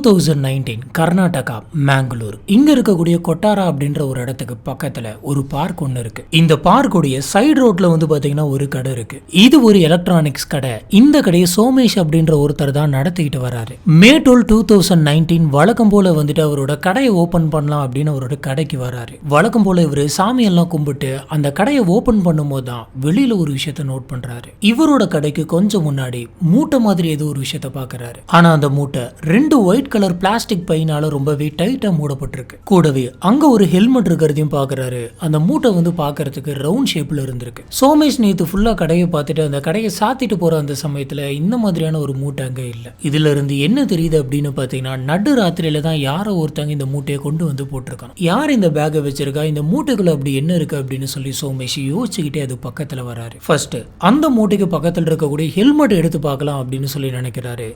2019 கர்நாடகா மேங்களூர் இங்க இருக்கக்கூடிய கொட்டாரா அப்படின்ற ஒரு இடத்துக்கு பக்கத்துல ஒரு பார்க் ஒன்று இருக்கு. இந்த பார்க்குடைய சைடு ரோட்ல பாத்தீங்கன்னா ஒரு கடை இருக்கு. இது ஒரு எலக்ட்ரானிக்ஸ் கடை. இந்த கடையை சோமேஷ் அப்படின்ற ஒருத்தர் தான் நடத்திக்கிட்டு வராரு. மே 2019 வழக்கம் போல அவரோட கடையை ஓபன் பண்ணலாம் அப்படின்னு அவரோட கடைக்கு வராரு. வழக்கம் போல இவரு சாமியெல்லாம் கும்பிட்டு அந்த கடையை ஓபன் பண்ணும் போது தான் வெளியில ஒரு விஷயத்த நோட் பண்றாரு. இவரோட கடைக்கு கொஞ்சம் முன்னாடி மூட்டை மாதிரி ஏதோ ஒரு விஷயத்த பாக்குறாரு. ஆனா அந்த மூட்டை ரெண்டு ஒயிட் கலர் பிளாஸ்டிக் பையினால ரொம்பவே டைட்டா மூடப்பட்டிருக்கு. கூடவே அங்க ஒரு ஹெல்மெட் இருக்கிறதையும் பாக்குறாரு. அந்த மூட்டை பாக்குறதுக்கு ரவுண்ட் ஷேப்ல இருந்திருக்கு. சோமேஷ் நேத்து ஃபுல்லா கடையை பார்த்துட்டு அந்த கடையை சாத்திட்டு போற அந்த சமயத்துல இந்த மாதிரியான ஒரு மூட்டை அங்க இல்ல. இதுல இருந்து என்ன தெரியுது அப்படின்னு பாத்தீங்கன்னா நடு ராத்திரியில தான் யாரோ ஒருத்தங்க இந்த மூட்டையை கொண்டு போட்டிருக்கணும். யார் இந்த பேக்கை வச்சிருக்கா, இந்த மூட்டைக்குள்ள அப்படி என்ன இருக்கு அப்படின்னு சொல்லி சோமேஷ் யோசிச்சுக்கிட்டே அது பக்கத்துல வராரு. ஃபர்ஸ்ட் அந்த மூட்டைக்கு பக்கத்துல இருக்கக்கூடிய ஹெல்மெட் எடுத்து பார்க்கலாம் அப்படின்னு சொல்லி நினைக்கிறாரு.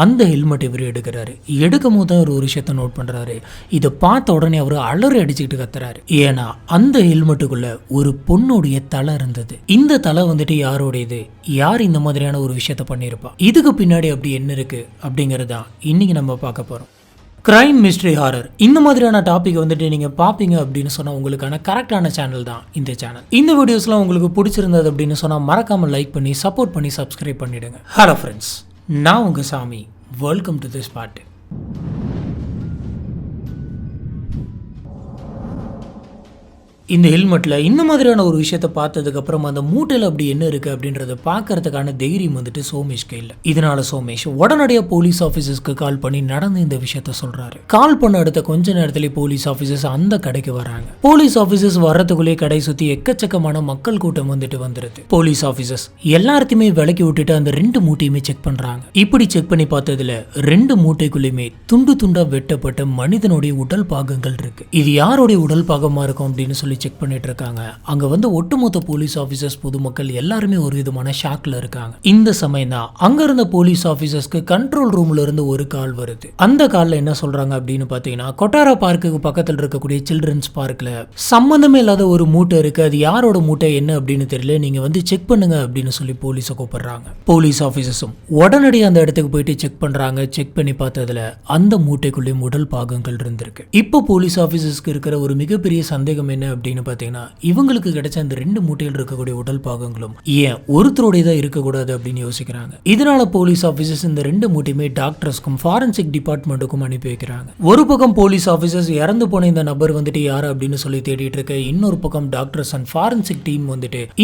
அந்த ஹெல்மெட் இவர் எடுக்கிறாரு. எடுக்கும் போது அவர் ஒரு விஷயத்தை நோட் பண்றாரு. இதை பார்த்த உடனே அவர் அலறி அடிச்சுக்கிட்டு கத்துறாரு. ஏன்னா அந்த ஹெல்மெட்டுக்குள்ள ஒரு பொண்ணுடைய தலை இருந்தது. இந்த தலை யாரோடையது, யார் இந்த மாதிரியான ஒரு விஷயத்த பண்ணியிருப்பா, இதுக்கு பின்னாடி அப்படி என்ன இருக்கு அப்படிங்கறதா இன்னைக்கு நம்ம பார்க்க போறோம். கிரைம் மிஸ்ட்ரி ஹாரர் இந்த மாதிரியான டாபிக் நீங்க பாப்பீங்க அப்படின்னு சொன்னா உங்களுக்கான கரெக்டான சேனல் தான் இந்த சேனல். இந்த வீடியோஸ்லாம் உங்களுக்கு பிடிச்சிருந்தது அப்படின்னு சொன்னா மறக்காம லைக் பண்ணி சப்போர்ட் பண்ணி சப்ஸ்கிரைப் பண்ணிடுங்க. ஹலோ ஃப்ரெண்ட்ஸ், நான் உங்க சாமி. Welcome to this part. இந்த ஹெல்மெட்ல இந்த மாதிரியான ஒரு விஷயத்த பார்த்ததுக்கு அப்புறம் அந்த மூட்டையில் அப்படி என்ன இருக்கு அப்படின்றத பார்க்கறதுக்கான தைரியம் சோமேஷ்க்கு இல்லை. இதனால சோமேஷ் உடனடியாக போலீஸ் ஆஃபீஸர்ஸ்க்கு கால் பண்ணி நடந்த இந்த விஷயத்த சொல்றாரு. கால் பண்ண அடுத்த கொஞ்ச நேரத்திலே போலீஸ் ஆஃபீஸர்ஸ் அந்த கடைக்கு வராங்க. போலீஸ் ஆஃபீஸர்ஸ் வர்றதுக்குள்ளே கடை சுத்தி எக்கச்சக்கமான மக்கள் கூட்டம் வந்துருது. போலீஸ் ஆஃபீஸர்ஸ் எல்லாத்தையுமே விலக்கி விட்டுட்டு அந்த ரெண்டு மூட்டையுமே செக் பண்றாங்க. இப்படி செக் பண்ணி பார்த்ததுல ரெண்டு மூட்டைக்குள்ளேயுமே துண்டு துண்டா வெட்டப்பட்ட மனிதனுடைய உடல் பாகங்கள் இருக்கு. இது யாருடைய உடல் பாகமா இருக்கும் அப்படின்னு சொல்லி செக் பண்ணிட்டு இருக்காங்க. அங்க ஒட்டுமொத்த போலீஸ் ஆபீசர்ஸ் பொதுமக்கள் எல்லாருமே ஒரு விதமான ஷாக்ல இருக்காங்க. இந்த சமயம் தான் அங்க இருந்த போலீஸ் ஆபீசர்ஸ்க்கு கண்ட்ரோல் ரூம்ல இருந்து ஒரு கால் வருது. அந்த கால்ல என்ன சொல்றாங்க அப்படின்னு பாத்தீங்கன்னா, கொட்டாரா பார்க்குக்கு பக்கத்தில் இருக்கக்கூடிய சில்ட்ரன்ஸ் பார்க்ல சம்பந்தமே இல்லாத ஒரு மூட்டை இருக்கு. அது யாரோட மூட்டை என்ன அப்படின்னு தெரியல, நீங்க செக் பண்ணுங்க அப்படின்னு சொல்லி போலீஸை கூப்பிடுறாங்க. போலீஸ் ஆபீசர்ஸும் உடனடியாக அந்த இடத்துக்கு போயிட்டு செக் பண்றாங்க. செக் பண்ணி பார்த்ததுல அந்த மூட்டைக்குள்ளேயும் உடல் பாகங்கள் இருந்திருக்கு. இப்போ போலீஸ் ஆபீசர்ஸ்க்கு இருக்கிற ஒரு மிகப்பெரிய சந்தேகம் என்ன அப்படின்னு பாத்தீங்கன்னா, இவங்களுக்கு கிடைச்ச அந்த ரெண்டு மூட்டையில் இருக்கக்கூடிய உடல் பாகங்களும் ஏன் ஒருத்தருடையதா இருக்கக்கூடாது அப்படின்னு யோசிக்கிறாங்க. இதனால போலீஸ் ஆபீசர்ஸ் இந்த ரெண்டு மூட்டையுமே டாக்டர்ஸ்க்கும் ஃபாரன்சிக் டிபார்ட்மெண்ட்டுக்கும் அனுப்பி வைக்கிறாங்க. ஒரு பக்கம் போலீஸ் ஆபீசர்ஸ் இறந்து போன இந்த நபர் யாரு அப்படின்னு சொல்லி தேடிட்டு இருக்க, இன்னொரு பக்கம் டாக்டர்ஸ் அண்ட் ஃபாரன்சிக் டீம்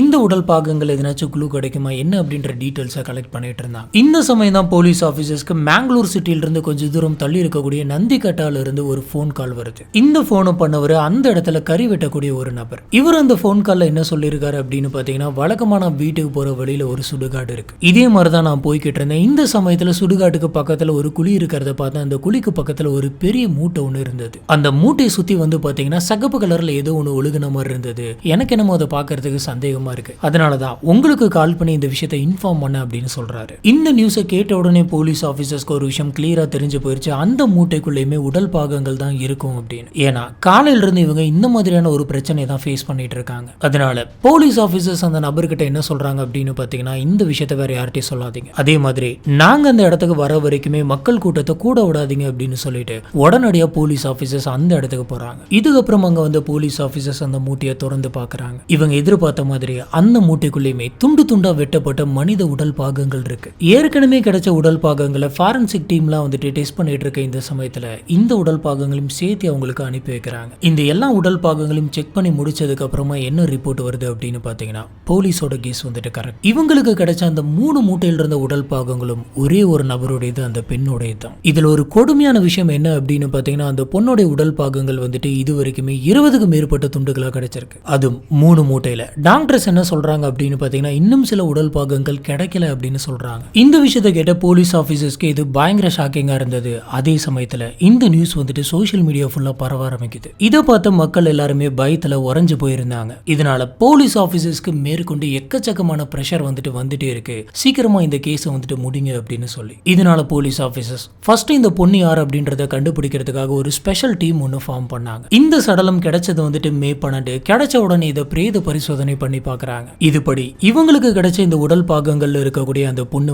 இந்த உடல் பாகங்கள் எதனாச்சும் குழு கிடைக்குமா என்ன அப்படின்ற டீடைல்ஸை கலெக்ட் பண்ணிட்டு இருந்தாங்க. இந்த சமயம் தான் போலீஸ் ஆபீசர்ஸ்க்கு மேங்களூர் சிட்டியில இருந்து கொஞ்சம் தூரம் தள்ளி இருக்கக்கூடிய நந்திகட்டால இருந்து ஒரு போன் கால் வருது. இந்த போனை பண்ணவர் அந்த இடத்துல கறி வெட்டக்கூடிய ஒரு நபர். இவர் அந்த போன் கால்ல என்ன சொல்லியிருக்காரு அப்படின்னு பாத்தீங்கன்னா, வழக்கமான வீட்டுக்கு போற வழியில ஒரு சுடுகாடு இருக்கு. இதே மாதிரிதான் நான் போய்கிட்டு இருந்தேன். இந்த சமயத்துல சுடுகாட்டுக்கு பக்கத்துல ஒரு குழி இருக்கிறத பார்த்தா அந்த குழிக்கு பக்கத்துல ஒரு பெரிய மூட்டை ஒண்ணு இருந்தது. அந்த மூட்டையை சுத்தி பாத்தீங்கன்னா சகப்பு கலர்ல ஏதோ ஒண்ணு ஒழுகுன மாதிரி இருந்தது. எனக்கு என்னமோ அதை பாக்குறதுக்கு சந்தேகமா இருக்கு. அதனாலதான் உங்களுக்கு கால் பண்ணி இந்த விஷயத்தை இன்ஃபார்ம் பண்ண அப்படின்னு சொல்றாரு. இந்த நியூஸை கேட்ட உடனே போலீஸ் ஆபீசர்ஸ்க்கு ஒரு விஷயம் கிளியரா தெரிஞ்சு போயிருச்சு. அந்த மூட்டைக்குள்ளேயுமே உடல் பாகங்கள் தான் இருக்கும் அப்படின்னு. ஏன்னா காலையில இருந்து இவங்க இந்த மாதிரியான ஒரு பிரச்சனை தான் ஃபேஸ் பண்ணிட்டு இருக்காங்க. அதனால போலீஸ் ஆபீசர்ஸ் அந்த நபர்கிட்ட என்ன சொல்றாங்க அப்படின்னு பாத்தீங்கன்னா, இந்த விஷயத்தை வேற யார்கிட்டயும் சொல்லாதீங்க. அதே மாதிரி நாங்க அந்த இடத்துக்கு வர வரைக்குமே மக்கள் கூட்டத்தை கூட விடாதீங்க அப்படின்னு சொல்லிட்டு உடனடியா போலீஸ் ஆபீசர்ஸ் அந்த இடத்துக்கு போறாங்க. இதுக்கப்புறம் அங்க போலீஸ் ஆபீசர்ஸ் அந்த மூட்டையை திறந்து பாக்குறாங்க. இவங்க எதிர்பார்த்த மாதிரி அந்த மூட்டைக்குள்ளேயுமே துண்டு துண்டா வெட்டப்பட்ட மனித உடல் பாகங்கள் இருக்கு. ஏற்கனவே கிடைச்ச உடல் பாகங்களை ஃபாரன்சிக் டீம்லாம் டெஸ்ட் பண்ணிட்டு இருக்க இந்த சமயத்துல இந்த உடல் பாகங்களையும் சேர்த்து அவங்களுக்கு அனுப்பி வைக்கிறாங்க. இந்த எல்லா உடல் பாகங்களையும் செக் பண்ணி முடிச்சதுக்கு அப்புறமா என்ன ரிப்போர்ட் வருது அப்படின்னு பாத்தீங்கன்னா, போலீஸோட கேஸ் கரெக்ட். இவங்களுக்கு கிடைச்ச அந்த 3 மூட்டையில் இருந்த உடல் பாகங்களும் ஒரே ஒரு நபருடையது, அந்த பெண்ணுடையது தான். இதுல ஒரு கொடுமையான விஷயம் என்ன அப்படின்னு பாத்தீங்கன்னா, அந்த பொண்ணுடைய உடல் பாகங்கள் இது வரைக்குமே 20க்கும் மேற்பட்ட துண்டுகளா கிடைச்சிருக்கு. அதுவும் 3 மூட்டையில. டாக்டர்ஸ் என்ன சொல்றாங்க அப்படின்னு பாத்தீங்கன்னா, இன்னும் சில உடல் பாகங்கள் கிடைக்கல அப்படின்னு சொல்றாங்க. இந்த விஷயத்தை கேட்ட போலீஸ் ஆபீசர்ஸ்க்கு இது பயங்கர ஷாக்கிங்கா இருந்தது. அதே சமயத்துல இந்த நியூஸ் சோசியல் மீடியா ஃபுல்லா பரவ ஆரம்பிக்குது. இதை பார்த்த மக்கள் எல்லாருமே பயந்து பயத்துல உறைஞ்சு போயிருந்தாங்க. இதனால போலீஸ் ஆபீசர்ஸ்க்கு மேற்கொண்டு எக்கச்சக்கமான பிரஷர் வந்துட்டே இருக்கு, சீக்கிரமா இந்த கேஸை முடிங்க அப்படின்னு சொல்லி. இதனால போலீஸ் ஆபீசர்ஸ் ஃபர்ஸ்ட் இந்த பொண்ணு யார் அப்படின்றத கண்டுபிடிக்கிறதுக்காக ஒரு ஸ்பெஷல் டீம் ஒன்று ஃபார்ம் பண்ணாங்க. இந்த சடலம் கிடைச்சது மே 12. கிடைச்ச உடனே இதை பிரேத பரிசோதனை பண்ணி பார்க்கறாங்க. இதுபடி இவங்களுக்கு கிடைச்ச இந்த உடல் பாகங்கள்ல இருக்கக்கூடிய அந்த பொண்ணு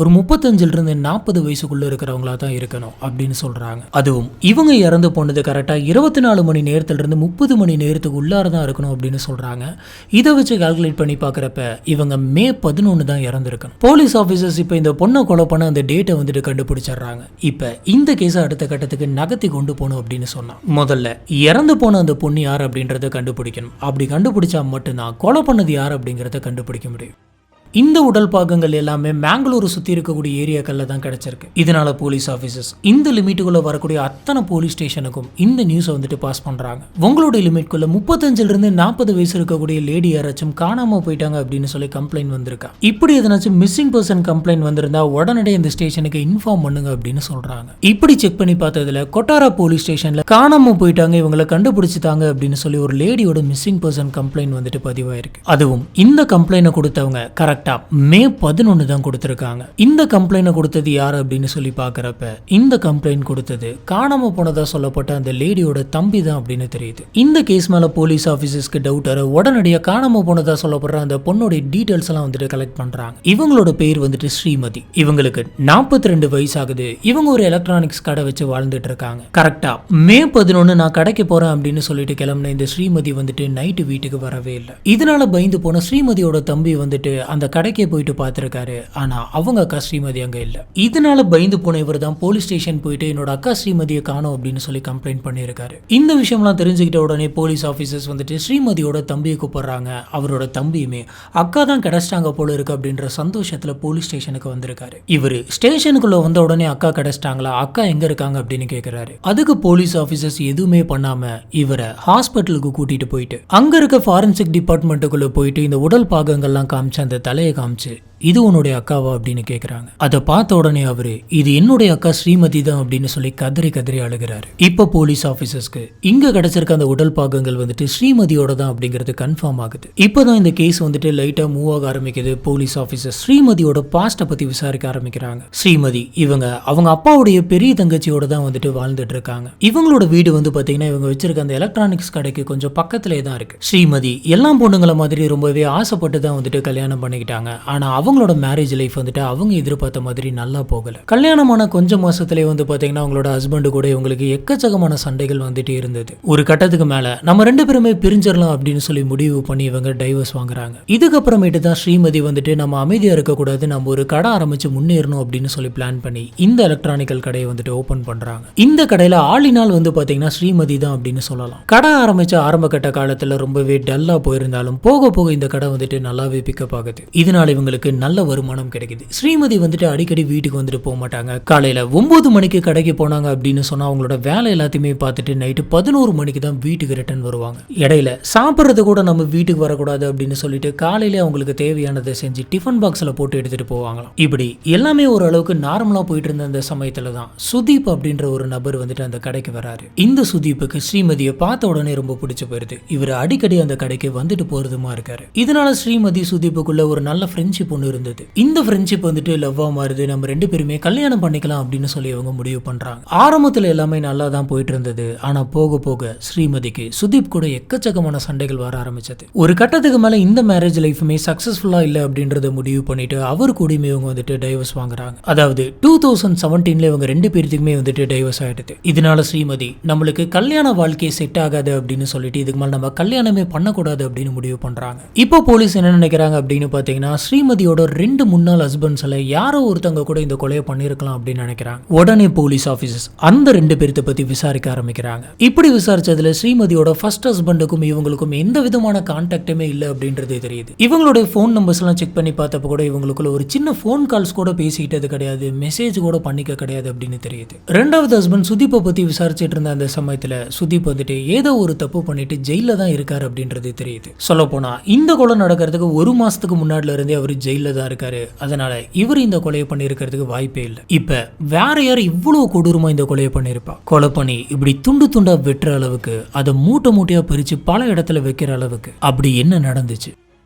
ஒரு 35 இருந்து 40 வயசுக்குள்ள இருக்கிறவங்களா தான் இருக்கணும் அப்படின்னு சொல்றாங்க. அதுவும் இவங்க இறந்து போனது கரெக்டா 24 மணி நேரத்துல இருந்து 30 மணி நேரத்துக்கு உள்ளார தான் இருக்கணும் அப்படின்னு சொல்றாங்க. இதை வச்சு கால்குலேட் பண்ணி பார்க்கறப்ப இவங்க மே 11 தான் இறந்துருக்கணும். போலீஸ் ஆபீசர்ஸ் இப்ப இந்த பொண்ணை கொலை பண்ண அந்த டேட்டை கண்டுபிடிச்சிடுறாங்க. இப்ப இந்த கேஸை அடுத்த கட்டத்துக்கு நகர்த்தி கொண்டு போகணும் அப்படின்னு சொன்னா முதல்ல இறந்து போன அந்த பொண்ணு யார் அப்படின்றத கண்டுபிடிக்கணும். அப்படி கண்டுபிடிச்சா மட்டும்தான் கொலை பண்ணது யார் அப்படிங்கறத கண்டுபிடிக்க முடியும். இந்த உடல் பாகங்கள் எல்லாமே மேங்களூர் சுத்தி இருக்கக்கூடிய ஏரியாக்கள்ல தான் கிடைச்சிருக்கு. இதனால போலீஸ் ஆபீசர்ஸ் இந்த லிமிட்டுக்குள்ள வரக்கூடிய அத்தனை போலீஸ் ஸ்டேஷனுக்கும் இந்த நியூஸை பாஸ் பண்றாங்க. உங்களுடைய லிமிட்குள்ள 35 இருந்து 40 வயசு இருக்கக்கூடிய லேடி யாராச்சும் காணாம போயிட்டாங்க அப்படின்னு சொல்லி கம்ப்ளைண்ட் வந்திருக்கா. இப்படி எதனாச்சும் மிஸ்ஸிங் பர்சன் கம்ப்ளைண்ட் வந்திருந்தா உடனடியே இந்த ஸ்டேஷனுக்கு இன்ஃபார்ம் பண்ணுங்க அப்படின்னு சொல்றாங்க. இப்படி செக் பண்ணி பார்த்ததுல கொட்டாரா போலீஸ் ஸ்டேஷன்ல காணாம போயிட்டாங்க, இவங்களை கண்டுபிடிச்சிட்டாங்க அப்படின்னு சொல்லி ஒரு லேடியோட மிஸ்ஸிங் பர்சன் கம்ப்ளைண்ட் பதிவாயிருக்கு. அதுவும் இந்த கம்ப்ளைண்ட் கொடுத்தவங்க கரெக்டா மே 11 தான் கொடுத்திருக்காங்க. இந்த கம்ப்ளைண்ட் கொடுத்தது யார் அப்படின்னு சொல்லி பார்க்கறப்ப இந்த கம்ப்ளைண்ட் கொடுத்தது காணாம போனதா சொல்லப்பட்ட அந்த லேடியோட தம்பி தான் அப்படின்னு தெரியுது. இந்த கேஸ் மேல போலீஸ் ஆபீசர்ஸ்க்கு டவுட் வர உடனடியாக காணாம போனதா சொல்லப்படுற அந்த பொண்ணோட டீடைல்ஸ் எல்லாம் கலெக்ட் பண்றாங்க. இவங்களோட பேர் ஸ்ரீமதி. இவங்களுக்கு 42 வயசு ஆகுது. இவங்க ஒரு எலக்ட்ரானிக்ஸ் கடை வச்சு வாழ்ந்துட்டு இருக்காங்க. கரெக்டா மே 11 நான் கடைக்கு போறேன் அப்படின்னு சொல்லிட்டு கிளம்பின இந்த ஸ்ரீமதி நைட்டு வீட்டுக்கு வரவே இல்லை. இதனால பயந்து போன ஸ்ரீமதியோட தம்பி அந்த கடைக்கே போயிட்டு பார்த்திருக்காரு. ஆனா அவங்க அக்கா ஸ்ரீமதி அங்க இல்ல. இதனால பயந்து போன இவர் தான் போலீஸ் ஸ்டேஷன் போயிட்டு என்னோட அக்கா ஸ்ரீமதியை காணோம் அப்படின்னு சொல்லி கம்ப்ளைண்ட் பண்ணியிருக்காரு. இந்த விஷயம்லாம் தெரிஞ்சுக்கிட்ட உடனே போலீஸ் ஆபீசர்ஸ் ஸ்ரீமதியோட தம்பியை கூப்பிடுறாங்க. அவரோட தம்பியுமே அக்கா தான் கிடைச்சிட்டாங்க போல இருக்கு அப்படின்ற சந்தோஷத்துல போலீஸ் ஸ்டேஷனுக்கு வந்திருக்காரு. இவரு ஸ்டேஷனுக்குள்ள வந்த உடனே அக்கா கிடைச்சிட்டாங்களா, அக்கா எங்க இருக்காங்க அப்படின்னு கேட்கிறாரு. அதுக்கு போலீஸ் ஆபீசர்ஸ் எதுவுமே பண்ணாம இவரை ஹாஸ்பிட்டலுக்கு கூட்டிட்டு போயிட்டு அங்க இருக்க ஃபாரன்சிக் டிபார்ட்மெண்ட்டுக்குள்ள போயிட்டு இந்த உடல் பாகங்கள்லாம் காமிச்சு அந்த தலையை காமிச்சு இது உன்னுடைய அக்காவா அப்படின்னு கேக்குறாங்க. அதை பார்த்த உடனே அவரு இது என்னுடைய அக்கா ஸ்ரீமதி தான் அப்படின்னு சொல்லி கதறி கதறி அழுகிறாரு. இப்ப போலீஸ் ஆபீசர்ஸ்க்கு இங்க கிடைச்சிருக்க அந்த உடல் பாகங்கள் ஸ்ரீமதியோட தான் அப்படிங்கிறது கன்ஃபார்ம் ஆகுது. இப்பதான் இந்த கேஸ் லைட்டா மூவ் ஆக ஆரம்பிக்குது. போலீஸ் ஆபீசர் ஸ்ரீமதியோட பாஸ்ட பத்தி விசாரிக்க ஆரம்பிக்கிறாங்க. ஸ்ரீமதி அவங்க அப்பாவுடைய பெரிய தங்கச்சியோட தான் வாழ்ந்துட்டு இருக்காங்க. இவங்களோட வீடு பாத்தீங்கன்னா இவங்க வச்சிருக்க அந்த எலக்ட்ரானிக்ஸ் கடைக்கு கொஞ்சம் பக்கத்திலே தான் இருக்கு. ஸ்ரீமதி எல்லா பொண்ணுங்கள மாதிரி ரொம்பவே ஆசைப்பட்டு தான் கல்யாணம் பண்ணிக்கிட்டாங்க. ஆனா அவங்களோட மேரேஜ் லைஃப் அவங்க எதிர்பார்த்த மாதிரி நல்லா போகல. கல்யாணமான கொஞ்சம் மாசத்திலே பாத்தீங்கன்னா அவங்களோட ஹஸ்பண்ட் கூட இவங்களுக்கு எக்கச்சக்கமான சண்டைகள் இருந்தது. ஒரு கட்டத்துக்கு மேல நம்ம 2 பேருமே பிரிஞ்சிடலாம் அப்படின்னு சொல்லி முடிவு பண்ணி இவங்க டைவர்ஸ் வாங்குறாங்க. இதுக்கப்புறமேட்டு தான் ஸ்ரீமதி நம்ம அமைதியா இருக்கக்கூடாது, நம்ம ஒரு கடை ஆரம்பிச்சு முன்னேறணும் அப்படின்னு சொல்லி பிளான் பண்ணி இந்த எலக்ட்ரானிக்கல் கடையை ஓபன் பண்றாங்க. இந்த கடையில ஆளினால் பாத்தீங்கன்னா ஸ்ரீமதி தான் அப்படின்னு சொல்லலாம். கடை ஆரம்பிச்ச ஆரம்ப கட்ட காலத்துல ரொம்பவே டல்லா போயிருந்தாலும் போக போக இந்த கடை நல்லாவே பிக்கப் ஆகுது. இதனால இவங்களுக்கு நல்ல வருமானம் கிடைக்குது. ஸ்ரீமதி அடிக்கடி வீட்டுக்கு போக மாட்டாங்க. காலையில 9 மணிக்கு கடைக்கு போனாங்க அப்படின்னு சொன்னா அவங்களோட வேலை எல்லாத்தையுமே பார்த்துட்டு நைட்டு 11 மணிக்கு தான் வீட்டுக்கு ரிட்டர்ன் வருவாங்க. இடையில சாப்பிட்றது கூட நம்ம வீட்டுக்கு வரக்கூடாது அப்படின்னு சொல்லிட்டு காலையில அவங்களுக்கு தேவையானதை செஞ்சு டிஃபன் பாக்ஸ்ல போட்டு எடுத்துட்டு போவாங்களாம். இப்படி எல்லாமே ஓரளவுக்கு நார்மலா போயிட்டு இருந்த அந்த சமயத்துல தான் சுதீப் அப்படின்ற ஒரு நபர் அந்த கடைக்கு வராரு. இந்த சுதீப்புக்கு ஸ்ரீமதியை பார்த்த உடனே ரொம்ப பிடிச்சு போயிருது. இவர் அடிக்கடி அந்த கடைக்கு வந்துட்டு போறதுமா இருக்காரு. இதனால ஸ்ரீமதி சுதீப்புக்குள்ள ஒரு நல்ல ஃப்ரெண்ட்ஷிப் ஒன்று இருந்தது. இந்த ஃப்ரெண்ட்ஷிப் லவ்வா மாறுது. நம்ம 2 பேருமே கல்யாணம் பண்ணிக்கலாம் அப்படின்னு சொல்லி அவங்க முடிவு பண்றாங்க. ஆரம்பத்துல எல்லாமே நல்லா தான் போயிட்டு இருந்தது. ஆனா போக போக ஸ்ரீமதிக்கு சுதீப் கூட எக்கச்சக்கமான சண்டைகள் வர ஆரம்பிச்சது. ஒரு கட்டத்துக்கு மேல இந்த மேரேஜ் லைஃபுமே சக்சஸ்ஃபுல்லா இல்ல அப்படின்றத முடிவு பண்ணிட்டு அவர் கூடயுமே இவங்க டைவர்ஸ் வாங்குறாங்க. அதாவது 2017 இவங்க 2 பேருக்குமே டைவர்ஸ் ஆயிடுது. இதனால ஸ்ரீமதி நம்மளுக்கு கல்யாண வாழ்க்கையை செட் ஆகாது அப்படின்னு சொல்லிட்டு இதுக்கு மேல நம்ம கல்யாணமே பண்ணக்கூடாது அப்படின்னு முடிவு பண்றாங்க. இப்போ போலீஸ் என்ன நினைக்கிறாங்க அப்படின்னு பாத்தீங்கன்னா ஸ்ரீமதியோட 2 முன்னாள் ஹஸ்பண்ட்ஸ்ல யாரோ ஒருத்தங்க கூட இந்த கொலையை பண்ணிருக்கலாம் அப்படின்னு நினைக்கிறாங்க. உடனே போலீஸ் ஆபீசர்ஸ் அந்த 2 பேர்த்த பத்தி விசாரிக்க ஆரம்பிக்கிறாங்க. இப்படி விசாரிச்சதுல ஸ்ரீமதியோட ஃபர்ஸ்ட் ஹஸ்பண்டுக்கும் இவங்களுக்கும் எந்த விதமான கான்டாக்டுமே இல்ல அப்படின்றது தெரியுது. இவங்களோட போன் நம்பர்ஸ் எல்லாம் செக் பண்ணி பார்த்தப்ப கூட இவங்களுக்குள்ள ஒரு சின்ன போன் கால்ஸ் கூட பேசிக்கிட்டது கிடையாது, மெசேஜ் கூட பண்ணிக்க கிடையாது அப்படின்னு தெரியுது. 2வது ஹஸ்பண்ட் சுதீப்பை பத்தி விசாரிச்சுட்டு இருந்த அந்த சமயத்துல சுதீப் ஏதோ ஒரு தப்பு பண்ணிட்டு ஜெயில தான் இருக்காரு அப்படின்றது தெரியுது. சொல்ல போனா இந்த கொலை நடக்கிறதுக்கு 1 மாசத்துக்கு முன்னாடில இருந்தே அவர் ஜெயில ஜெயில தான் இருக்காரு, அதனால இவர் இந்த கொலையை பண்ணியிருக்கிறதுக்கு வாய்ப்பே இல்லை. இப்ப வேற யார் இவ்வளவு கொடூரமா இந்த கொலையை பண்ணிருப்பா? கொலை பண்ணி இப்படி துண்டு துண்டா வெட்டுற அளவுக்கு, அதை மூட்டை மூட்டையா பிரிச்சு பல இடத்துல வைக்கிற அளவுக்கு அப்படி என்ன நடந்துச்சு?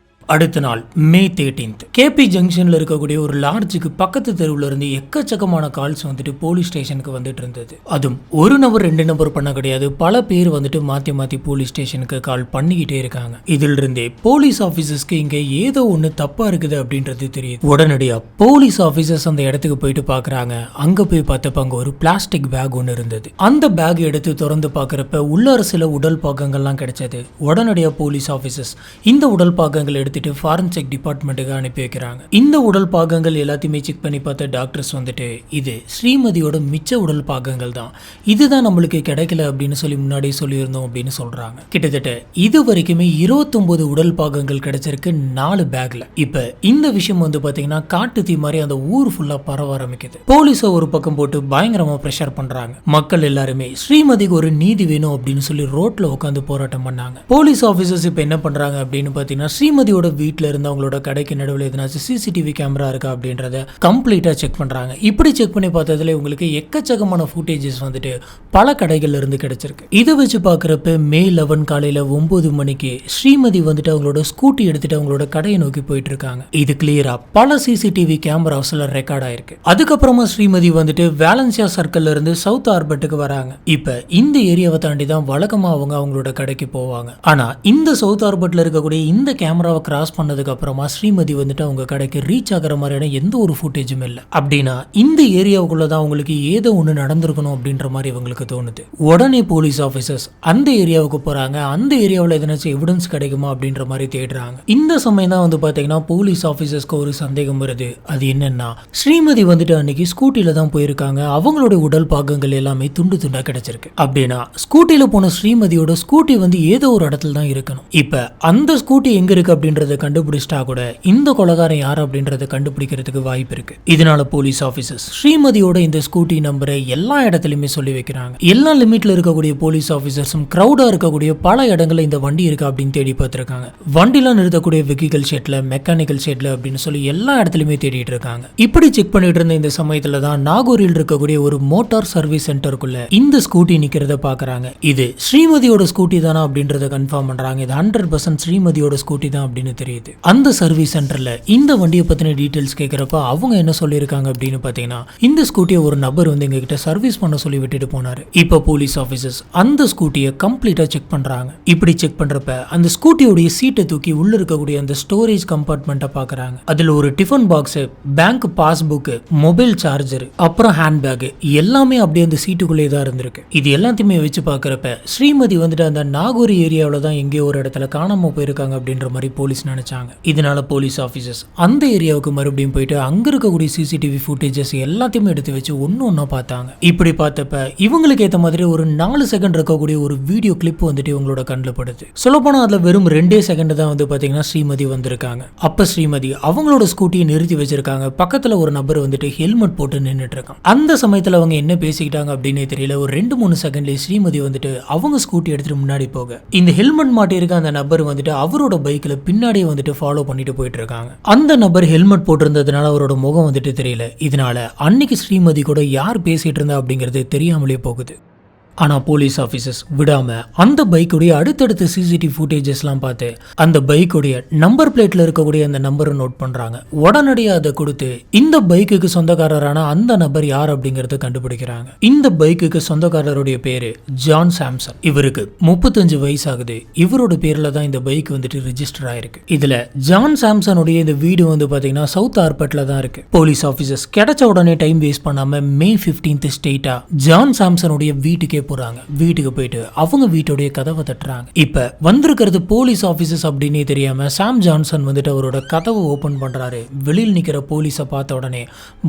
அடுத்த நாள் மே 13 கேபி ஜங்ஷன்ல இருக்கக்கூடிய ஒரு லாட்ஜுக்கு பக்கத்து தெருவுல இருந்து எக்கச்சக்கமான கால்ஸ் வந்துட்டு போலீஸ் ஸ்டேஷனுக்கு வந்துட்டு இருந்தது. அதுவும் ஒரு நபர் 2 நபர் பண்ண கிடையாது, பல பேர் வந்துட்டு மாத்தி மாத்தி போலீஸ் ஸ்டேஷனுக்கு கால் பண்ணிக்கிட்டே இருக்காங்க. இதில் இருந்தே போலீஸ் ஆபீசர்ஸ்க்கு இங்க ஏதோ ஒண்ணு தப்பா இருக்குது அப்படின்றது தெரியுது. உடனடியா போலீஸ் ஆபீசர்ஸ் அந்த இடத்துக்கு போயிட்டு பாக்குறாங்க. அங்க போய் பார்த்தப்ப அங்க ஒரு பிளாஸ்டிக் பேக் ஒன்று இருந்தது. அந்த பேக் எடுத்து திறந்து பாக்குறப்ப உள்ளார சில உடல் பாகங்கள்லாம் கிடைச்சது. உடனடியா போலீஸ் ஆபீசர்ஸ் இந்த உடல் பாகங்கள் எடுத்துட்டு ஃபாரன்சிக் டிபார்ட்மெண்ட்டுக்கு அனுப்பி வைக்கிறாங்க. இந்த உடல் பாகங்கள் எல்லாத்தையுமே செக் பண்ணி பார்த்த டாக்டர்ஸ் வந்துட்டு இது ஸ்ரீமதியோட மிச்ச உடல் பாகங்கள் தான், இதுதான் நம்மளுக்கு கிடைக்கல அப்படின்னு சொல்லி முன்னாடியே சொல்லியிருந்தோம் அப்படின்னு சொல்றாங்க. கிட்டத்தட்ட இது வரைக்குமே 29 உடல் பாகங்கள் கிடைச்சிருக்கு 4 பேக்ல. இப்ப இந்த விஷயம் வந்து பாத்தீங்கன்னா காட்டு தீ மாதிரி அந்த ஊர் ஃபுல்லா பரவ ஆரம்பிக்குது. போலீஸை ஒரு பக்கம் போட்டு பயங்கரமா பிரஷர் பண்றாங்க. மக்கள் எல்லாருமே ஸ்ரீமதிக்கு ஒரு நீதி வேணும் அப்படின்னு சொல்லி ரோட்ல உட்காந்து போராட்டம் பண்ணாங்க. போலீஸ் ஆபீசர்ஸ் இப்ப என்ன பண்றாங்க அப்படின்னு பாத்தீங்கன்னா ஸ்ரீமதியோட வீட்டில் இருந்து அவங்களோட கடைக்கு நடுவில் எதனாச்சும் சிசிடிவி கேமரா இருக்கா அப்படின்றத கம்ப்ளீட்டாக செக் பண்ணுறாங்க. இப்படி செக் பண்ணி பார்த்ததுல உங்களுக்கு எக்கச்சக்கமான ஃபுட்டேஜஸ் வந்துட்டு பல கடைகள்ல இருந்து கிடைச்சிருக்கு. இதை வச்சு பார்க்குறப்ப மே 11 காலையில் 9 மணிக்கு ஸ்ரீமதி வந்துட்டு அவங்களோட ஸ்கூட்டி எடுத்துட்டு அவங்களோட கடையை நோக்கி போயிட்டு இருக்காங்க. இது கிளியரா பல சிசிடிவி கேமராஸ்ல ரெக்கார்ட் ஆயிருக்கு. அதுக்கப்புறமா ஸ்ரீமதி வந்துட்டு வேலன்சியா சர்க்கிள்ல இருந்து சவுத் ஆர்பட்டுக்கு வராங்க. இப்ப இந்த ஏரியாவை தாண்டி தான் வழக்கமா அவங்களோட கடைக்கு போவாங்க. ஆனா இந்த சவுத் ஆர்பட்ல இருக்கக்கூடிய இந்த கேமராவை கிராஸ் பண்ணதுக்கு அப்புறமா ஸ்ரீமதி வந்துட்டு அவங்க கடைக்கு ரீச் ஆகிற மாதிரியான எந்த ஒரு ஃபுட்டேஜும் இல்லை. அப்படின்னா இந்த ஏரியாவுக்குள்ளதான் அவங்களுக்கு ஏதோ ஒன்று நடந்திருக்கணும் அப்படின்ற மாதிரி இவங்களுக்கு தோணுது. உடனே போலீஸ் ஆஃபீஸர்ஸ் அந்த ஏரியாவுக்கு போறாங்க. அந்த ஏரியாவில் எதனாச்சும் எவிடன்ஸ் கிடைக்குமா அப்படின்ற மாதிரி தேடுறாங்க. இந்த சமயம் தான் வந்து பாத்தீங்கன்னா போலீஸ் ஆஃபீஸர்ஸ்க்கு ஒரு சந்தேகம் வருது. அது என்னன்னா ஸ்ரீமதி வந்துட்டு அன்னைக்கு ஸ்கூட்டில தான் போயிருக்காங்க. அவங்களோட உடல் பாகங்கள் எல்லாமே துண்டு துண்டா கிடைச்சிருக்கு. அப்படின்னா ஸ்கூட்டில போன ஸ்ரீமதியோட ஸ்கூட்டி வந்து ஏதோ ஒரு இடத்துல தான் இருக்கணும். இப்ப அந்த ஸ்கூட்டி எங்க இருக்கு அப்படின்றத கண்டுபிடிச்சிட்டா கூட இந்த கொலைகாரன் யார் அப்படின்றத கண்டுபிடிக்கிறதுக்கு வாய்ப்பு இருக்கு. இதனால போலீஸ் ஆபீசர்ஸ் ஸ்ரீமதியோட இந்த ஸ்கூட்டி நம்பரை எல்லா இடத்துலயுமே சொல்லி வைக்கிறாங்க. எல்லா லிமிட்ல இருக்கக்கூடிய போலீஸ் ஆபீசர்ஸும் கிரௌடா இருக்கக்கூடிய பல இடங்கள்ல இந்த வண்டி இருக்கா அப்படின்னு தேடி பார்த்திருக்காங்க. வண்டிலாம் நிறுத்தக்கூடிய வெஹிக்கல் ஷெட்ல, மெக்கானிக்கல் ஷெட்ல அப்படின்னு சொல்லி எல்லா இடத்துலயுமே தேடிட்டு இருக்காங்க. இப்படி செக் பண்ணிட்டு இருந்த இந்த சமயத்துல தான் நாகூரில் இருக்கக்கூடிய ஒரு மோட்டார் சர்வீஸ் சென்டருக்குள்ள இந்த ஸ்கூட்டி நிக்கிறத பாக்குறாங்க. இது ஸ்ரீமதியோட ஸ்கூட்டி தானா அப்படின்றத கன்ஃபார்ம் பண்றாங்க. இது 100% ஸ்ரீமதியோட ஸ்கூட்டி தான் அப்படின்னு தெரியுது. அந்த சர்வீஸ் சென்டர்ல இந்த வண்டியை பத்தின டீடைல்ஸ் கேட்கிறப்ப அவங்க என்ன சொல்லியிருக்காங்க அப்படின்னு பாத்தீங்கன்னா இந்த ஸ்கூட்டியை ஒரு நபர் வந்து எங்க கிட்ட சர்வீஸ் பண்ண சொல்லி விட்டுட்டு போனாரு. இப்ப போலீஸ் ஆபீசர்ஸ் அந்த ஸ்கூட்டியை கம்ப்ளீட்டா செக் பண்றாங்க. இப்படி செக் பண்றப்ப அந்த ஸ்கூட்டியோட சீட்டை தூக்கி உள்ள இருக்கக்கூடிய அந்த ஸ்டோரேஜ் கம்பார்ட்மெண்ட்டை பாக்குறாங்க. அதுல ஒரு tiffin box, bank passbook, mobile charger, அப்புறம் ஹேண்ட்பேக் எல்லாமே அப்படியே அந்த சீட்டுக்குள்ளே தான் இருந்திருக்கு. இது எல்லாத்தையுமே வச்சு பாக்குறப்ப ஸ்ரீமதி வந்துட்டு அந்த நாகூர் ஏரியாவில தான் எங்கேயோ ஒரு இடத்துல காணாம போயிருக்காங்க அப்படின்ற மாதிரி போலீஸ் நினைச்சாங்க. இதனால போலீஸ் ஆபீசர்ஸ் அந்த ஏரியாவுக்கு மறுபடியும் போயிட்டு அங்க இருக்கக்கூடிய சிசிடிவி ஃபுட்டேஜஸ் எல்லாத்தையுமே எடுத்து வச்சு ஒன்னொன்னா பார்த்தாங்க. இப்படி பார்த்தப்ப இவங்களுக்கு ஏற்ற மாதிரி ஒரு 4 செகண்ட் இருக்கக்கூடிய ஒரு வீடியோ கிளிப் வந்துட்டு இவங்களோட கண்ணில் படுது. சொல்லப்போனா அதுல வெறும் 2 செகண்ட் தான் வந்து பாத்தீங்கன்னா ஸ்ரீமதி வந்திருக்காங்க. அப்ப ஸ்ரீமதி அவங்களோட ஸ்கூட்டியை நிறுத்தி வச்சிருக்காங்க. பக்கத்துல ஒரு நபர் வந்துட்டு ஹெல்மெட் போட்டு நின்றுட்டு இருக்காங்க. அந்த சமயத்துல அவங்க என்ன பேசிக்கிட்டாங்க அப்படின்னு தெரியல. ஒரு 2-3 செகண்ட்ல ஸ்ரீமதி வந்துட்டு அவங்க ஸ்கூட்டி எடுத்துட்டு முன்னாடி போக இந்த ஹெல்மெட் மாட்டி இருக்க அந்த நபர் வந்துட்டு அவரோட பைக்ல பின்னாடியே வந்துட்டு ஃபாலோ பண்ணிட்டு போயிட்டு இருக்காங்க. அந்த நபர் ஹெல்மெட் போட்டிருந்ததுனால அவரோட முகம் வந்துட்டு தெரியல. இதனால அன்னைக்கு ஸ்ரீமதி கூட யார் பேசிட்டு இருந்தா அப்படிங்கிறது தெரியாமலே போகுது. ஆனா போலீஸ் ஆபீசர்ஸ் விடாம அந்த பைக்குடைய அடுத்தடுத்த சிசிடிவி ஃபுட்டேஜஸ்லாம் பார்த்து அந்த பைக்குடைய நம்பர் பிளேட்ல இருக்கக்கூடிய அந்த நம்பரை நோட் பண்றாங்க. உடனடியாக அதை கொடுத்து இந்த பைக்குக்கு சொந்தக்காரரான அந்த நபர் யார் அப்படிங்கறத கண்டுபிடிக்கிறாங்க. இந்த பைக்குக்கு சொந்தக்காரருடைய பேரு ஜான் சாம்சன். இவருக்கு 35 வயசு ஆகுது. இவரோட பேர்ல தான் இந்த பைக் வந்துட்டு ரிஜிஸ்டர் ஆயிருக்கு. இதுல ஜான் சாம்சனுடைய இந்த வீடு வந்து பாத்தீங்கன்னா சவுத் ஆர்பட்ல தான் இருக்கு. போலீஸ் ஆபீசர்ஸ் கிடைச்ச உடனே டைம் வேஸ்ட் பண்ணாம மே 15 ஸ்ட்ரெயிட்டா ஜான் சாம்சனுடைய வீட்டுக்கே போறாங்க. வீட்டுக்கு போயிட்டு அவங்க வீட்டுடைய கதவை தட்டுறாங்க. இப்ப வந்திருக்கிறது போலீஸ் ஆபீசர்ஸ் அப்படின்னே தெரியாம சாம் ஜான்சன் வந்துட்டு அவரோட கதவை ஓபன் பண்றாரு. வெளியில் நிக்கிற போலீஸை பார்த்த உடனே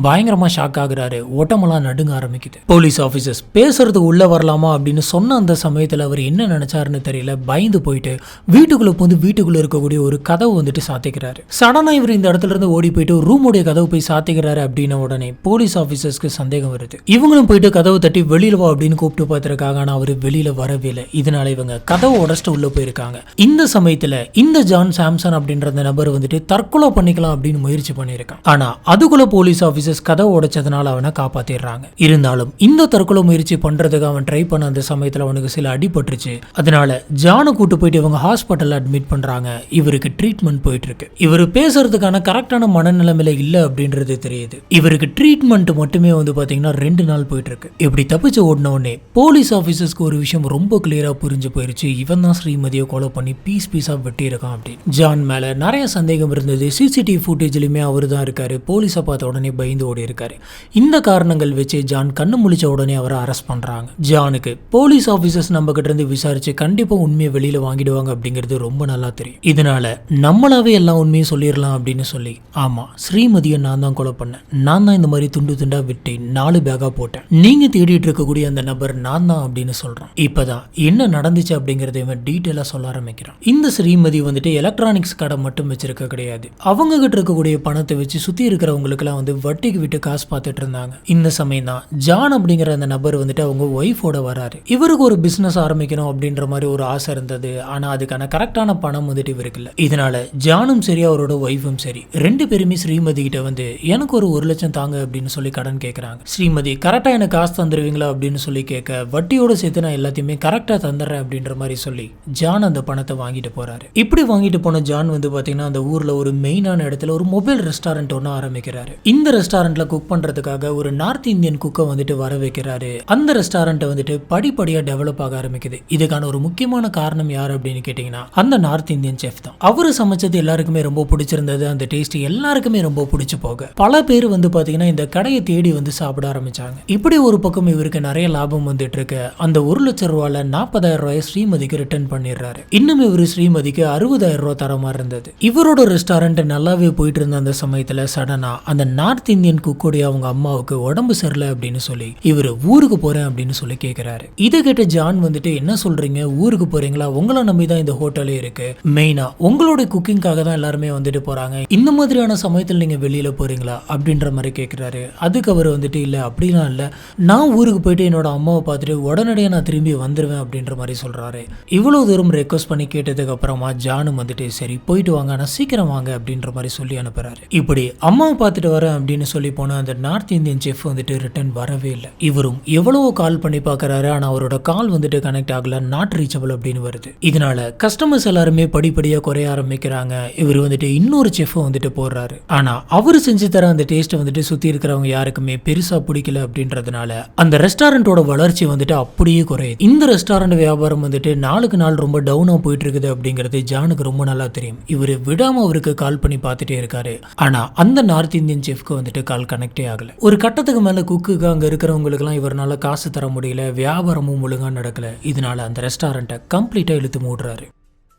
பயங்கரமா ஷாக் ஆகுறாரு. ஓட்டமெல்லாம் நடுங்க ஆரம்பிக்குது. போலீஸ் ஆபீசர்ஸ் பேசுறது உள்ள வரலாமா அப்படின்னு சொன்ன அந்த சமயத்துல அவர் என்ன நினைச்சாருன்னு தெரியல. பயந்து போயிட்டு வீட்டுக்குள்ள போந்து வீட்டுக்குள்ள இருக்கக்கூடிய ஒரு கதவு வந்துட்டு சாத்திக்கிறாரு. சடனா இவர் இந்த இடத்துல இருந்து ஓடி போயிட்டு ரூமுடைய கதவு போய் சாத்திக்கிறாரு. அப்படின்ன உடனே போலீஸ் ஆபீசர்ஸ்க்கு சந்தேகம் வருது. இவங்களும் போயிட்டு கதவு தட்டி வெளியில வா அப்படின்னு கூப்பிட்டு பார்த்துருக்காங்க. ஆனா அவரு வெளியில வரவே இல்லை. இதனால இவங்க கதவை உடச்சிட்டு உள்ள போயிருக்காங்க. இந்த சமயத்துல இந்த ஜான் சாம்சன் அப்படின்ற அந்த நபர் வந்துட்டு தற்கொலை பண்ணிக்கலாம் அப்படின்னு முயற்சி பண்ணியிருக்கான். ஆனா அதுக்குள்ள போலீஸ் ஆபீசர்ஸ் கதவை உடைச்சதுனால அவனை காப்பாத்திடுறாங்க. இருந்தாலும் இந்த தற்கொலை முயற்சி பண்றதுக்கு அவன் ட்ரை பண்ண அந்த சமயத்துல அவனுக்கு சில அடிபட்டுருச்சு. அதனால ஜானை கூட்டு போயிட்டு இவங்க ஹாஸ்பிட்டல்ல அட்மிட் பண்றாங்க. இவருக்கு ட்ரீட்மெண்ட் போயிட்டு இருக்கு. இவர் பேசுறதுக்கான கரெக்டான மனநிலைமையில இல்ல அப்படின்றது தெரியுது. இவருக்கு ட்ரீட்மெண்ட் மட்டுமே வந்து பாத்தீங்கன்னா 2 நாள் போயிட்டு இருக்கு. இப்படி தப்பிச்சு ஓடின உடனே போலீஸ் ஆபீசர்ஸ்க்கு ஒரு விஷயம் ரொம்ப கிளியரா புரிஞ்சு போயிருச்சு. இவன் தான் ஸ்ரீமதியை கொலை பண்ணி பீஸ் பீஸா வெட்டி இருக்கான் அப்படின்னு. ஜான் மேல நிறைய சந்தேகம் இருந்தது. சிசிடிவி ஃபுட்டேஜ்லயுமே அவரு தான் இருக்காரு. போலீஸை பார்த்த உடனே பயந்து ஓடி இருக்காரு. இந்த காரணங்கள் வச்சு ஜான் கண்ணு முழிச்ச உடனே அவரை அரெஸ்ட் பண்றாங்க. ஜானுக்கு போலீஸ் ஆபீசர்ஸ் நம்ம கிட்ட இருந்து விசாரிச்சு கண்டிப்பா உண்மையை வெளியில வாங்கிடுவாங்க அப்படிங்கிறது ரொம்ப நல்லா தெரியும். இதனால நம்மளாவே எல்லா உண்மையும் சொல்லிடலாம் அப்படின்னு சொல்லி, ஆமா ஸ்ரீமதியை நான் தான் கொலை பண்ணேன், நான் தான் இந்த மாதிரி துண்டு துண்டா விட்டு 4 பேக்கா போட்டேன், நீங்க தேடிட்டு இருக்கக்கூடிய அந்த நபர் நான் தான் அப்படின்னு சொல்றான். இப்பதான் என்ன நடந்துச்சு அப்படிங்கறத இவன் டீட்டெயிலா சொல்ல ஆரம்பிக்கிறான். இந்த ஸ்ரீமதி வந்துட்டு எலக்ட்ரானிக்ஸ் கடை மட்டும் வச்சிருக்க கிடையாது. அவங்க கிட்ட இருக்கக்கூடிய பணத்தை வச்சு சுத்தி இருக்கிறவங்களுக்கு எல்லாம் வந்து வட்டிக்கு விட்டு காசு பார்த்துட்டு இருந்தாங்க. இந்த சமயம் தான் ஜான் அப்படிங்கிற அந்த நபர் வந்துட்டு அவங்க ஒய்ஃபோட வராரு. இவருக்கு ஒரு பிசினஸ் ஆரம்பிக்கணும் அப்படின்ற மாதிரி ஒரு ஆசை இருந்தது. ஆனா அதுக்கான கரெக்டான பணம் வந்துட்டு இவருக்கு இல்லை. இதனால ஜானும் சரி அவரோட ஒய்ஃபும் சரி 2 பேருமே ஸ்ரீமதி கிட்ட வந்து எனக்கு ஒரு 1 லட்சம் தாங்க அப்படின்னு சொல்லி கடன் கேட்கறாங்க. ஸ்ரீமதி கரெக்டா எனக்கு காசு தந்துருவீங்களா அப்படின்னு சொல்லி கேட்க, வட்டியோட சேர்த்து நான் எல்லாத்தையுமே கரெக்டா தந்துடுறேன் அப்படின்ற மாதிரி சொல்லி ஜான் அந்த பணத்தை வாங்கிட்டு போறாரு. இப்படி வாங்கிட்டு போன ஜான் வந்து பாத்தீங்கன்னா அந்த ஊர்ல ஒரு மெயினான இடத்துல ஒரு மொபைல் ரெஸ்டாரண்ட் ஒன்று ஆரம்பிக்கிறாரு. இந்த ரெஸ்டாரண்ட்ல குக் பண்றதுக்காக ஒரு நார்த் இந்தியன் குக்கை வந்துட்டு வர வைக்கிறாரு. அந்த ரெஸ்டாரண்ட் வந்துட்டு படிப்படியா டெவலப் ஆக ஆரம்பிக்குது. இதுக்கான ஒரு முக்கியமான காரணம் யார் அப்படின்னு கேட்டீங்கன்னா அந்த நார்த் இந்தியன் செஃப் தான். அவரு சமைச்சது எல்லாருக்குமே ரொம்ப பிடிச்சிருந்தது. அந்த டேஸ்ட் எல்லாருக்குமே ரொம்ப பிடிச்சு போக பல பேர் வந்து பாத்தீங்கன்னா இந்த கடையை தேடி வந்து சாப்பிட ஆரம்பிச்சாங்க. இப்படி ஒரு பக்கம் இவருக்கு நிறைய லாபம் வந்துட்டு இருக்கு. அந்த 1 லட்சம் ரூபாயில 40,000 ரூபாய் ஸ்ரீமதிக்கு ரிட்டர்ன் பண்ணிடுறாரு. இன்னும் இவரு ஸ்ரீமதிக்கு 60,000 ரூபாய் தர மாதிரி இருந்தது. இவரோட ரெஸ்டாரண்ட் நல்லாவே போயிட்டு இருந்த அந்த சமயத்துல சடனா அந்த நார்த் இந்தியன் குக்கோடைய அவங்க அம்மாவுக்கு உடம்பு சரியில்லை அப்படின்னு சொல்லி இவரு ஊருக்கு போறேன் அப்படின்னு சொல்லி கேட்கிறாரு. இதை கேட்ட ஜான் வந்துட்டு என்ன சொல்றீங்க, ஊருக்கு போறீங்களா, உங்களை நம்பி தான் இந்த ஹோட்டலே இருக்கு, மெயினா உங்களோட குக்கிங்காக தான் எல்லாருமே வந்துட்டு போறாங்க, இந்த மாதிரியான சமயத்தில் நீங்க வெளியில போறீங்களா அப்படின்ற மாதிரி கேட்கிறாரு. அதுக்கு அவர் வந்துட்டு இல்ல அப்படிலாம் இல்ல, நான் ஊருக்கு போயிட்டு என்னோட அம்மாவை பார்த்துட்டு உடனடியாக நான் திரும்பி வந்துருவேன் அப்படின்ற மாதிரி சொல்றாரு. இவ்வளவு தூரம் ரெக்வஸ்ட் பண்ணி கேட்டதுக்கு அப்புறமா ஜானும் வந்துட்டு சரி போயிட்டு வாங்க, ஆனா சீக்கிரம் வாங்க அப்படின்ற மாதிரி சொல்லி அனுப்புறாரு. இப்படி அம்மாவை பார்த்துட்டு வரேன் அப்படின்னு சொல்லி போன அந்த நார்த் இந்தியன் செஃப் வந்துட்டு ரிட்டர்ன் வரவே இல்லை. இவரும் எவ்வளவோ கால் பண்ணி பார்க்கறாரு. ஆனா அவரோட கால் வந்துட்டு கனெக்ட் ஆகல, நாட் ரீச்சபிள் அப்படின்னு வருது. இதனால கஸ்டமர்ஸ் எல்லாருமே படிப்படியா குறைய ஆரம்பிக்கிறாங்க. இவர் வந்துட்டு இன்னொரு செஃப் வந்துட்டு போடுறாரு. ஆனா அவரு செஞ்சு தர அந்த டேஸ்ட் வந்துட்டு சுத்தி இருக்கிறவங்க யாருக்குமே பெருசா பிடிக்கல அப்படின்றதுனால அந்த ரெஸ்டாரண்டோட வளர்ச்சி வந்துட்டு அப்படியே குறையுது. இந்த ரெஸ்டாரண்ட் வியாபாரம் வந்துட்டு நாளுக்கு நாள் ரொம்ப டவுனா போயிட்டு இருக்குது அப்படிங்கிறது ஜானுக்கு ரொம்ப நல்லா தெரியும். இவர் விடாம அவருக்கு கால் பண்ணி பார்த்துட்டே இருக்காரு. ஆனா அந்த நார்த் இந்தியன் செஃப்க்கு வந்துட்டு கால் கனெக்டே ஆகல. ஒரு கட்டத்துக்கு மேல குக்குக்கு அங்க இருக்கிறவங்களுக்கு எல்லாம் இவரால காசு தர முடியல, வியாபாரமும் ஒழுங்கா நடக்கல. இதனால அந்த ரெஸ்டாரண்ட்டை கம்ப்ளீட்டா இழுத்து மூடுறாரு.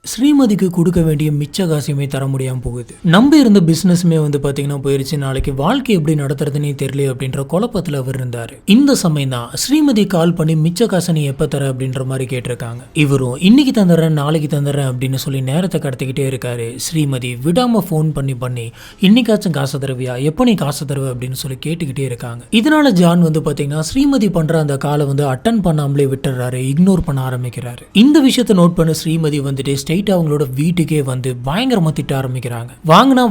ஸ்ரீமதிக்கு கொடுக்க வேண்டிய மிச்ச காசையுமே தர முடியாமல் போகுது. நம்ப இருந்த பிஸ்னஸுமே வந்து பார்த்தீங்கன்னா போயிருச்சு. நாளைக்கு வாழ்க்கை எப்படி நடத்துறதுன்னே தெரியல அப்படின்ற குழப்பத்தில் அவர் இருந்தார். இந்த சமயம் தான் ஸ்ரீமதி கால் பண்ணி மிச்ச காசை நீ எப்போ தர அப்படின்ற மாதிரி கேட்டிருக்காங்க. இவரும் இன்னைக்கு தந்துடுறேன் நாளைக்கு தந்துடுறேன் அப்படின்னு சொல்லி நேரத்தை கடத்திக்கிட்டே இருக்காரு. ஸ்ரீமதி விடாம ஃபோன் பண்ணி இன்னைக்காச்சும் காசை தருவியா, எப்போ நீ காசை தருவ அப்படின்னு சொல்லி கேட்டுக்கிட்டே இருக்காங்க. இதனால ஜான் வந்து பார்த்தீங்கன்னா ஸ்ரீமதி பண்ற அந்த காலை வந்து அட்டன் பண்ணாமலே விட்டுறாரு, இக்னோர் பண்ண ஆரம்பிக்கிறாரு. இந்த விஷயத்தை நோட் பண்ண ஸ்ரீமதி வந்துட்டு அவங்களோட வீட்டுக்கே வந்து பயங்கரமா திட்ட ஆரம்பிக்கிறாங்க.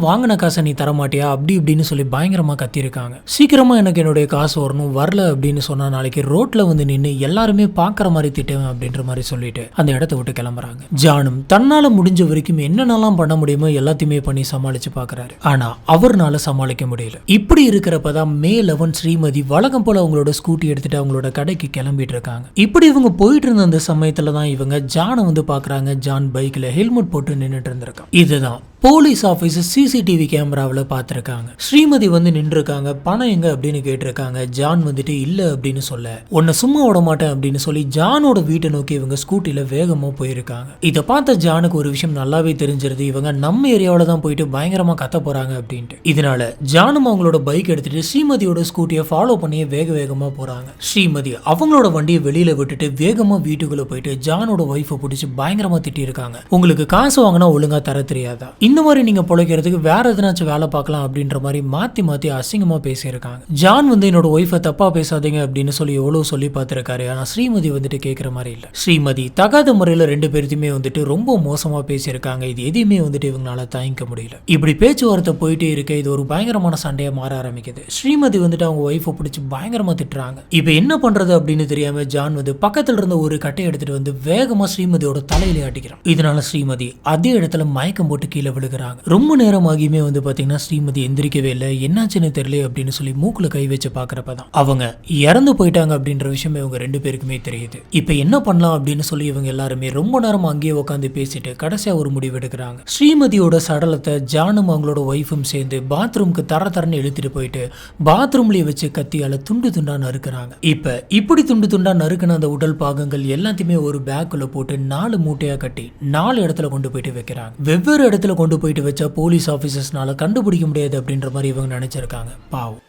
வாங்கின காசை நீ தரமாட்டியா அப்படி இப்படின்னு சொல்லி பயங்கரமா கத்திருக்காங்க. சீக்கிரமா எனக்கு என்னுடைய காசு வரணும், வரல அப்படின்னு சொன்னா நாளைக்கு ரோட்ல வந்து நின்று எல்லாருமே பாக்குற மாதிரி திட்டுவேன் அப்படின்ற மாதிரி சொல்லிட்டு அந்த இடத்த விட்டு கிளம்புறாங்க. ஜானும் தன்னால முடிஞ்ச வரைக்கும் என்னென்னலாம் பண்ண முடியுமோ எல்லாத்தையுமே பண்ணி சமாளிச்சு பாக்குறாரு. ஆனா அவர்னால சமாளிக்க முடியல. இப்படி இருக்கிறப்பதான் மே 11 ஸ்ரீமதி வழக்கம் போல அவங்களோட ஸ்கூட்டி எடுத்துட்டு அவங்களோட கடைக்கு கிளம்பிட்டு இருக்காங்க. இப்படி இவங்க போயிட்டு இருந்த அந்த சமயத்துல தான் இவங்க ஜானை வந்து பாக்குறாங்க. ஜான் பைக்ல ஹெல்மெட் போட்டு நின்னுட்டு இருந்திருக்கான். இதுதான் போலீஸ் ஆபீசர் சிசிடிவி கேமராவில் பார்த்துருக்காங்க. ஸ்ரீமதி வந்து நின்றுருக்காங்க. பணம் எங்க அப்படின்னு கேட்டிருக்காங்க. ஜான் வந்துட்டு இல்ல அப்படின்னு சொல்ல உன்னை சும்மா விட மாட்டேன் அப்படின்னு சொல்லி ஜானோட வீட்டை நோக்கி இவங்க ஸ்கூட்டில வேகமா போயிருக்காங்க. இதை பார்த்த ஜானுக்கு ஒரு விஷயம் நல்லாவே தெரிஞ்சிருது, இவங்க நம்ம ஏரியாவில தான் போயிட்டு பயங்கரமா கத்த போறாங்க அப்படின்ட்டு. இதனால ஜானும் அவங்களோட பைக் எடுத்துட்டு ஸ்ரீமதியோட ஸ்கூட்டியை ஃபாலோ பண்ணி வேகமா போறாங்க. ஸ்ரீமதி அவங்களோட வண்டியை வெளியில விட்டுட்டு வேகமா வீட்டுக்குள்ள போயிட்டு ஜானோட ஒய்ஃபை பிடிச்சி பயங்கரமா திட்டி இருக்காங்க. உங்களுக்கு காசு வாங்கினா ஒழுங்கா தர தெரியாதா, இந்த மாதிரி நீங்க பொழைக்கிறதுக்கு வேற எதனாச்சும் வேலை பார்க்கலாம் அப்படின்ற மாதிரி மாத்தி மாத்தி அசிங்கமா பேசியிருக்காங்க. ஜான் வந்து என்னோட ஒய்ஃபை தப்பா பேசாதீங்க அப்படின்னு சொல்லி எவ்வளவு சொல்லி பார்த்திருக்காரு. ஆனா ஸ்ரீமதி வந்துட்டு கேட்கிற மாதிரி இல்ல. ஸ்ரீமதி தகாத முறையில 2 பேர்த்தையுமே வந்துட்டு ரொம்ப மோசமா பேசியிருக்காங்க. இது எதையுமே வந்துட்டு இவங்களால தாங்கிக்க முடியல. இப்படி பேச்சுவார்த்தை போயிட்டே இருக்க இது ஒரு பயங்கரமான சண்டையா மாற ஆரம்பிக்குது. ஸ்ரீமதி வந்துட்டு அவங்க ஒய்ஃபை பிடிச்சி பயங்கரமா திட்டுறாங்க. இப்ப என்ன பண்றது அப்படின்னு தெரியாம ஜான் வந்து பக்கத்துல இருந்த ஒரு கட்டை எடுத்துட்டு வந்து வேகமா ஸ்ரீமதியோட தலையில அடிக்கிறான். இதனால ஸ்ரீமதி அதே இடத்துல மயக்கம் போட்டு கீழே விழுகிறாங்க. ரொம்ப நேரம் ஆகியுமே வந்து பாத்தீங்கன்னா ஸ்ரீமதி எந்திரிக்கவே இல்லை. என்னாச்சுன்னு தெரியல அப்படின்னு சொல்லி மூக்குல கை வச்சு பாக்குறப்பதான் அவங்க இறந்து போயிட்டாங்க அப்படின்ற விஷயம் இவங்க 2 பேருக்குமே தெரியுது. இப்ப என்ன பண்ணலாம் அப்படின்னு சொல்லி இவங்க எல்லாருமே ரொம்ப நேரம் அங்கேயே உட்காந்து பேசிட்டு கடைசியா ஒரு முடிவு எடுக்கிறாங்க. ஸ்ரீமதியோட சடலத்தை ஜானும் அவங்களோட ஒய்ஃபும் சேர்ந்து பாத்ரூம்க்கு தரன்னு இழுத்துட்டு போயிட்டு பாத்ரூம்லயே வச்சு கத்தியால துண்டு துண்டா நறுக்கிறாங்க. இப்ப இப்படி துண்டு துண்டா நறுக்கின அந்த உடல் பாகங்கள் எல்லாத்தையுமே ஒரு பேக்குள்ள போட்டு 4 மூட்டையா கட்டி 4 இடத்துல கொண்டு போயிட்டு வைக்கிறாங்க. வெவ்வேறு இடத்துல கொண்டு போயிட்டு வச்சா போலீஸ் ஆபீசர்ஸ்னால கண்டுபிடிக்க முடியாது அப்படின்ற மாதிரி இவங்க நினைச்சிருக்காங்க. பாவம்.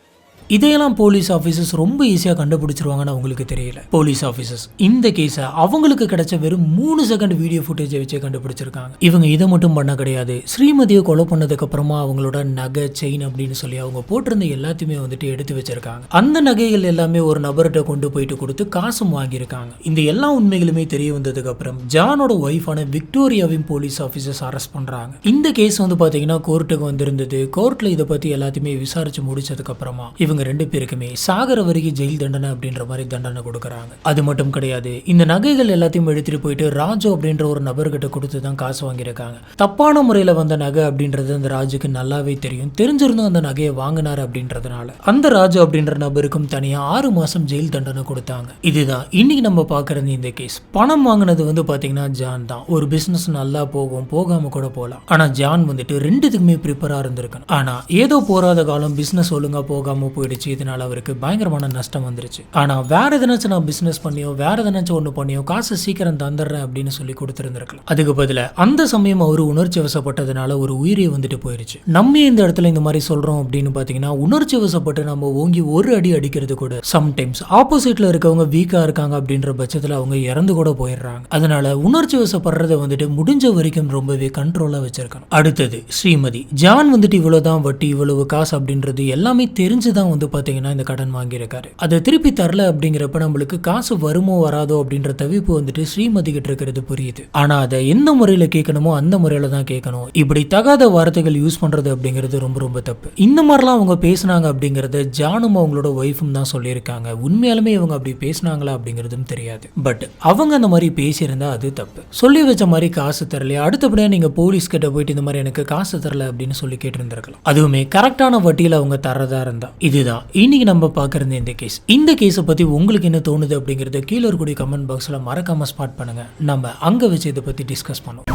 இதையெல்லாம் போலீஸ் ஆஃபீஸர்ஸ் ரொம்ப ஈஸியாக கண்டுபிடிச்சிருவாங்கன்னு அவங்களுக்கு தெரியல. போலீஸ் ஆஃபீஸர்ஸ் இந்த கேஸை அவங்களுக்கு கிடைச்ச வெறும் 3 செகண்ட் வீடியோ ஃபுட்டேஜை வச்சே கண்டுபிடிச்சிருக்காங்க. இவங்க இதை மட்டும் பண்ண கிடையாது. ஸ்ரீமதியை கொலை பண்ணதுக்கு அப்புறமா அவங்களோட நகை செயின் அப்படின்னு சொல்லி அவங்க போட்டிருந்த எல்லாத்தையுமே வந்துட்டு எடுத்து வச்சிருக்காங்க. அந்த நகைகள் எல்லாமே ஒரு நபர்கிட்ட கொண்டு போயிட்டு கொடுத்து காசும் வாங்கியிருக்காங்க. இந்த எல்லா உண்மைகளுமே தெரிய வந்ததுக்கு அப்புறம் ஜானோட ஒய்ஃபான விக்டோரியாவையும் போலீஸ் ஆஃபீஸர்ஸ் அரெஸ்ட் பண்றாங்க. இந்த கேஸ் வந்து பாத்தீங்கன்னா கோர்ட்டுக்கு வந்திருந்தது. கோர்ட்ல இதை பத்தி எல்லாத்தையுமே விசாரிச்சு முடிச்சதுக்கு அப்புறமா இவங்க 2 பேருக்குமே சாகர வரைக்கும் ஜெயில் தண்டனை அப்படின்ற மாதிரி தண்டனை கொடுக்கறாங்க. அது மட்டும் கிடையாது, இந்த நகைகள் எல்லாத்தையும் எடுத்துட்டு போயிட்டு ராஜு அப்படின்ற ஒரு நபர்கிட்ட கொடுத்து தான் காசு வாங்கியிருக்காங்க. தப்பான முறையில வந்த நகை அப்படின்றது அந்த ராஜுக்கு நல்லாவே தெரியும். தெரிஞ்சிருந்தும் அந்த நகையை வாங்கினார் அப்படின்றதுனால அந்த ராஜு அப்படின்ற நபருக்கும் தனியா 6 மாசம் ஜெயில் தண்டனை கொடுத்தாங்க. இதுதான் இன்னைக்கு நம்ம பாக்குறது இந்த கேஸ். பணம் வாங்கினது வந்து பாத்தீங்கன்னா ஜான் தான். ஒரு பிசினஸ் நல்லா போகும், போகாம கூட போகலாம். ஆனா ஜான் வந்துட்டு 2த்துக்குமே ப்ரிப்பரா இருந்திருக்கணும். ஆனா ஏதோ போராத காலம் பிசினஸ் ஒழுங்கா போகாம போயிடுச்சு. இதனால அவருக்கு பயங்கரமான நஷ்டம் வந்துருச்சு. ஆனா வேற எதனாச்சும் நான் பிசினஸ் பண்ணியோ வேற எதனாச்சும் ஒண்ணு பண்ணியோ காசு சீக்கிரம் தந்துடுறேன் அப்படின்னு சொல்லி கொடுத்திருந்திருக்கலாம். அதுக்கு பதிலா அந்த சமயம் அவரு உணர்ச்சி வசப்பட்டதுனால ஒரு உயிரே வந்துட்டு போயிருச்சு. நம்ம இந்த இடத்துல இந்த மாதிரி சொல்றோம் அப்படின்னு பாத்தீங்கன்னா உணர்ச்சி வசப்பட்டு நம்ம ஓங்கி ஒரு அடி அடிக்கிறது கூட சம்டைம்ஸ் ஆப்போசிட்ல இருக்கவங்க வீக்கா இருக்காங்க அப்படின்ற பட்சத்துல அவங்க இறந்து கூட போயிடுறாங்க. அதனால உணர்ச்சி வசப்படுறத வந்துட்டு முடிஞ்ச வரைக்கும் ரொம்பவே கண்ட்ரோலா வச்சிருக்கணும். அடுத்தது ஸ்ரீமதி. ஜான் வந்துட்டு இவ்வளவுதான் வட்டி இவ்வளவு காசு அப்படின்றது எல்லாமே தெரிஞ்சுதான் வந்து பாத்தீங்கன்னா இந்த கடன் வாங்கியிருக்காரு. அதை திருப்பி தரல அப்படிங்கிறப்ப நம்மளுக்கு காசு வருமோ வராதோ அப்படின்ற தவிப்பு வந்துட்டு ஸ்ரீமதி கிட்ட இருக்கிறது புரியுது. ஆனா அதை எந்த முறையில கேட்கணுமோ அந்த முறையில தான் கேட்கணும். இப்படி தகாத வார்த்தைகள் யூஸ் பண்றது அப்படிங்கிறது ரொம்ப ரொம்ப தப்பு. இந்த மாதிரிலாம் அவங்க பேசினாங்க அப்படிங்கறத ஜானும் அவங்களோட ஒய்ஃபும் தான் சொல்லியிருக்காங்க. உண்மையாலுமே இவங்க அப்படி பேசினாங்களா அப்படிங்கிறதும் தெரியாது. பட் அவங்க அந்த மாதிரி பேசியிருந்தா அது தப்பு. சொல்லி வச்ச மாதிரி காசு தரலையா, அடுத்தபடியா நீங்க போலீஸ் கிட்ட போயிட்டு இந்த மாதிரி எனக்கு காசு தரல அப்படின்னு சொல்லி கேட்டிருந்திருக்கலாம். அதுவுமே கரெக்டான வட்டியில அவங்க தரதா இருந்தா. இதுதான் இன்னைக்கு நம்ம பார்க்கறது இந்த கேஸ். இந்த கேஸை பத்தி உங்களுக்கு என்ன தோணுது அப்படிங்கறத கீழே இருக்கக்கூடிய கமெண்ட் பாக்ஸ்ல மறக்காம ஸ்பாட் பண்ணுங்க. நம்ம அங்க வச்சு இதை பத்தி டிஸ்கஸ் பண்ணுவோம்.